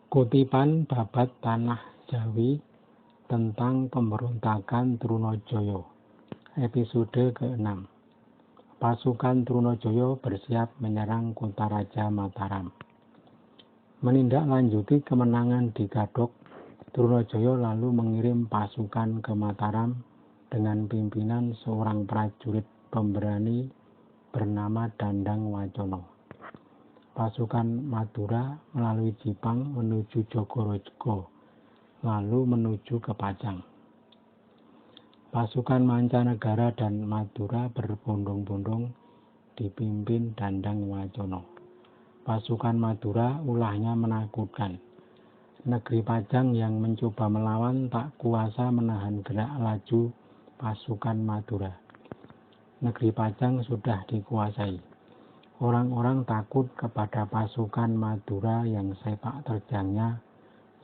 Kutipan babat Tanah Jawi tentang pemberontakan Trunajaya, episode ke-6. Pasukan Trunajaya bersiap menyerang kota Raja Mataram. Menindaklanjuti kemenangan di Gadhok, Trunajaya lalu mengirim pasukan ke Mataram dengan pimpinan seorang prajurit pemberani bernama Dandang Wacana. Pasukan Madura melalui Jipang menuju Jogorogo, lalu menuju ke Pajang. Pasukan mancanegara dan Madura berbondong-bondong dipimpin Dandang Wacana. Pasukan Madura ulahnya menakutkan. Negeri Pajang yang mencoba melawan tak kuasa menahan gerak laju pasukan Madura. Negeri Pajang sudah dikuasai. Orang-orang takut kepada pasukan Madura yang sepak terjangnya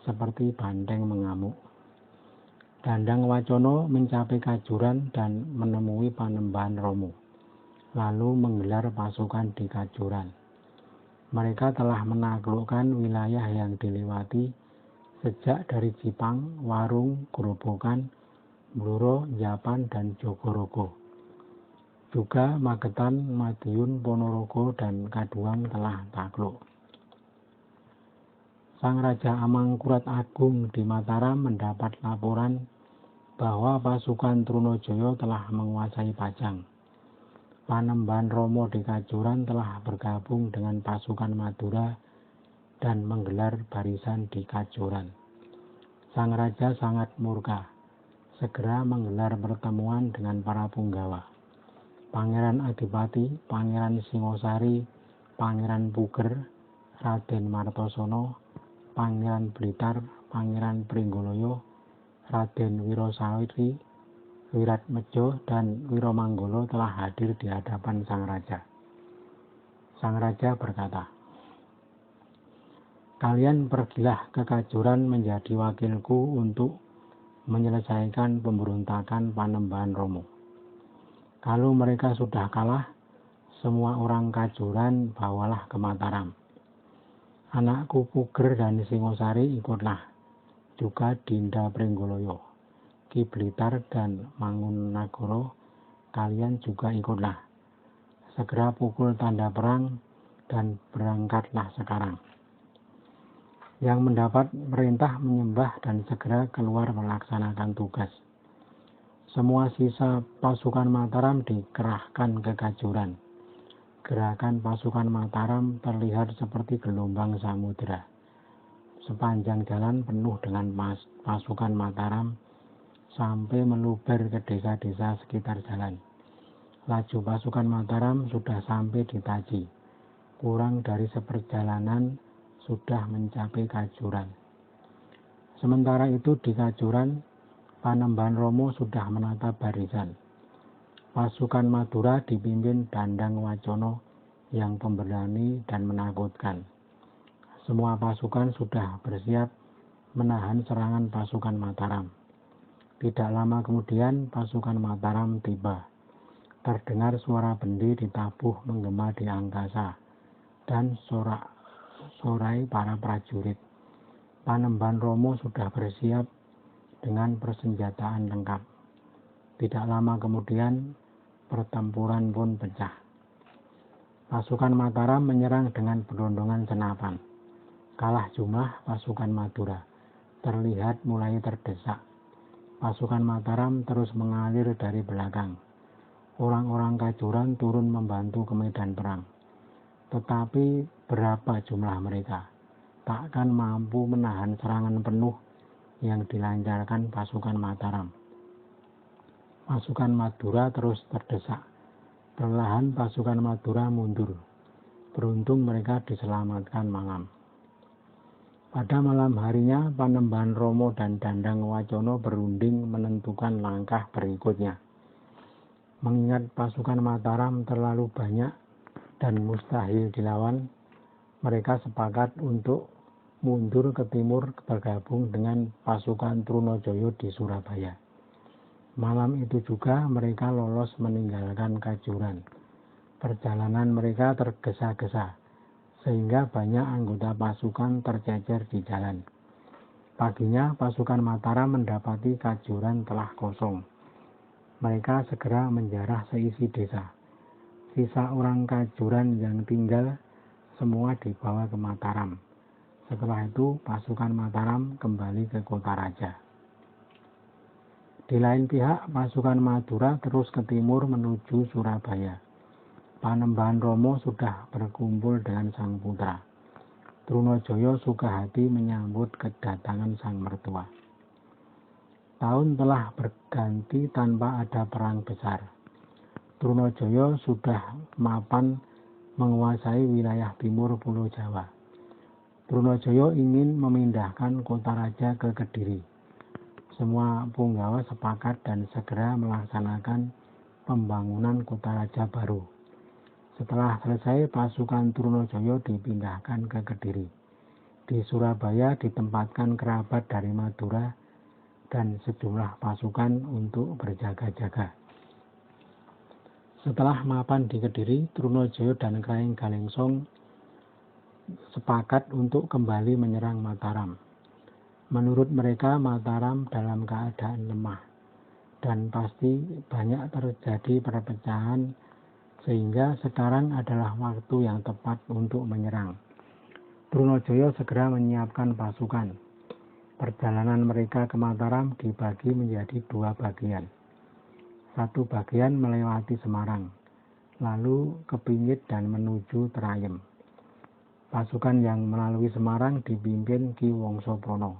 seperti banteng mengamuk. Dandang Wacana mencapai Kajuran dan menemui Panembahan Romo, lalu menggelar pasukan di Kajuran. Mereka telah menaklukkan wilayah yang dilewati sejak dari Jipang, Warung, Grobogan, Bluro, Japan, dan Jogorogo. Juga Magetan, Madiun, Ponorogo, dan Kaduang telah takluk. Sang Raja Amangkurat Agung di Mataram mendapat laporan bahwa pasukan Trunajaya telah menguasai Pajang. Panembahan Romo di Kajuran telah bergabung dengan pasukan Madura dan menggelar barisan di Kajuran. Sang Raja sangat murka, segera menggelar pertemuan dengan para punggawa. Pangeran Adipati, Pangeran Singosari, Pangeran Puger, Raden Martosono, Pangeran Blitar, Pangeran Pringgoloyo, Raden Wirosawiri, Wiratmejo, dan Wiromanggolo telah hadir di hadapan Sang Raja. Sang Raja berkata, "Kalian pergilah ke Kajuran menjadi wakilku untuk menyelesaikan pemberontakan Panembahan Romo. Kalau mereka sudah kalah, semua orang Kajuran bawalah ke Mataram. Anakku Puger dan Singosari ikutlah, juga Dinda Pringgoloyo, Ki Blitar dan Mangunagara, kalian juga ikutlah. Segera pukul tanda perang dan berangkatlah sekarang." Yang mendapat perintah menyembah dan segera keluar melaksanakan tugas. Semua sisa pasukan Mataram dikerahkan ke Kajuran. Gerakan pasukan Mataram terlihat seperti gelombang samudera. Sepanjang jalan penuh dengan pasukan Mataram sampai meluber ke desa-desa sekitar jalan. Laju pasukan Mataram sudah sampai di Taji. Kurang dari seperjalanan sudah mencapai Kajuran. Sementara itu di Kajuran, Panembahan Romo sudah menata barisan. Pasukan Madura dipimpin Dandang Wacana yang pemberani dan menakutkan. Semua pasukan sudah bersiap menahan serangan pasukan Mataram. Tidak lama kemudian pasukan Mataram tiba. Terdengar suara bendi ditabuh menggema di angkasa dan sorak-sorai para prajurit. Panembahan Romo sudah bersiap dengan persenjataan lengkap. Tidak lama kemudian pertempuran pun pecah. Pasukan Mataram menyerang dengan berondongan senapan. Kalah jumlah pasukan Madura. Terlihat mulai terdesak. Pasukan Mataram terus mengalir dari belakang. Orang-orang Kajuran turun membantu ke medan perang. Tetapi berapa jumlah mereka? Takkan mampu menahan serangan penuh yang dilancarkan pasukan Mataram. Pasukan Madura terus terdesak. Perlahan pasukan Madura mundur. Beruntung mereka diselamatkan malam. Pada malam harinya, Panembahan Romo dan Dandang Wacana berunding menentukan langkah berikutnya. Mengingat pasukan Mataram terlalu banyak dan mustahil dilawan, mereka sepakat untuk mundur ke timur bergabung dengan pasukan Trunajaya di Surabaya. Malam itu juga mereka lolos meninggalkan Kajuran. Perjalanan mereka tergesa-gesa sehingga banyak anggota pasukan tercecer di jalan. Paginya pasukan Mataram mendapati Kajuran telah kosong. Mereka segera menjarah seisi desa. Sisa orang Kajuran yang tinggal semua dibawa ke Mataram. Setelah itu pasukan Mataram kembali ke kota raja. Di lain pihak, pasukan Madura terus ke timur menuju Surabaya. Panembahan Romo sudah berkumpul dengan sang putra. Trunojoyo suka hati menyambut kedatangan sang mertua. Tahun telah berganti tanpa ada perang besar. Trunojoyo sudah mapan menguasai wilayah timur Pulau Jawa. Trunojoyo ingin memindahkan kota raja ke Kediri. Semua punggawa sepakat dan segera melaksanakan pembangunan kota raja baru. Setelah selesai, pasukan Trunojoyo dipindahkan ke Kediri. Di Surabaya ditempatkan kerabat dari Madura dan sejumlah pasukan untuk berjaga-jaga. Setelah mapan di Kediri, Trunojoyo dan Kraing Galengsong sepakat untuk kembali menyerang Mataram. Menurut mereka, Mataram dalam keadaan lemah dan pasti banyak terjadi perpecahan, sehingga sekarang adalah waktu yang tepat untuk menyerang. Trunojoyo segera menyiapkan pasukan. Perjalanan mereka ke Mataram dibagi menjadi dua bagian. Satu bagian melewati Semarang, lalu ke Pingit dan menuju Terayem. Pasukan yang melalui Semarang dipimpin Ki Wongsoprono.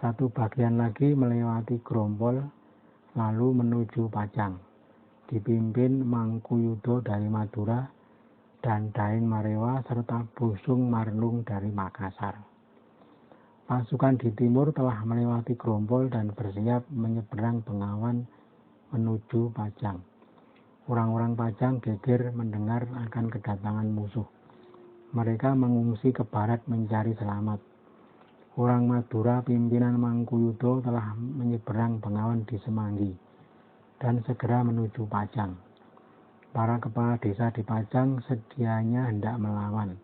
Satu bagian lagi melewati Grompol, lalu menuju Pajang, dipimpin Mangkuyudo dari Madura dan Daeng Marewa serta Busung Marnung dari Makassar. Pasukan di timur telah melewati Grompol dan bersiap menyeberang Bengawan menuju Pajang. Orang-orang Pajang geger mendengar akan kedatangan musuh. Mereka mengungsi ke barat mencari selamat. Orang Madura pimpinan Mangkuyudo telah menyeberang Bengawan di Semanggi dan segera menuju Pajang. Para kepala desa di Pajang sedianya hendak melawan.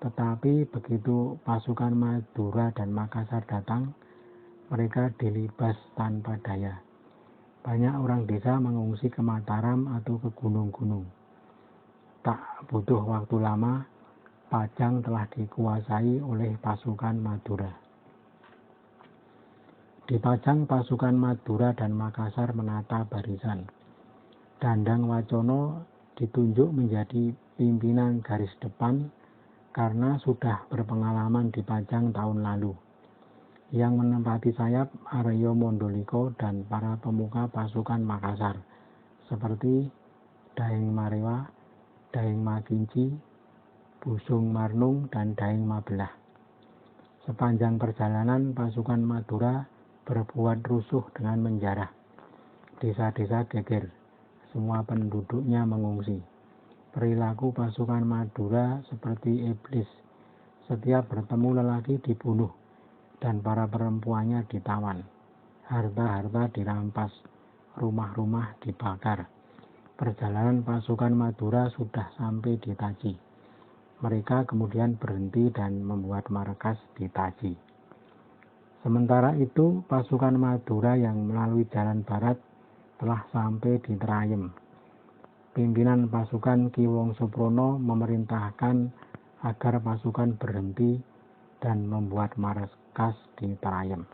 Tetapi begitu pasukan Madura dan Makassar datang, mereka dilibas tanpa daya. Banyak orang desa mengungsi ke Mataram atau ke gunung-gunung. Tak butuh waktu lama, Pajang telah dikuasai oleh pasukan Madura. Di Pajang, pasukan Madura dan Makassar menata barisan. Dandang Wacono ditunjuk menjadi pimpinan garis depan karena sudah berpengalaman di Pajang tahun lalu. Yang menempati sayap Aryo Mondoliko dan para pemuka pasukan Makassar, seperti Daeng Marewa, Daeng Makinci, Busung Marnung, dan Daeng Mabelah. Sepanjang perjalanan, pasukan Madura berbuat rusuh dengan menjarah. Desa-desa geger, semua penduduknya mengungsi. Perilaku pasukan Madura seperti iblis. Setiap bertemu lelaki dibunuh dan para perempuannya ditawan. Harta-harta dirampas, rumah-rumah dibakar. Perjalanan pasukan Madura sudah sampai di Taji. Mereka kemudian berhenti dan membuat markas di Taji. Sementara itu, pasukan Madura yang melalui jalan barat telah sampai di Terayem. Pimpinan pasukan Ki Wongsoprono memerintahkan agar pasukan berhenti dan membuat markas di Terayem.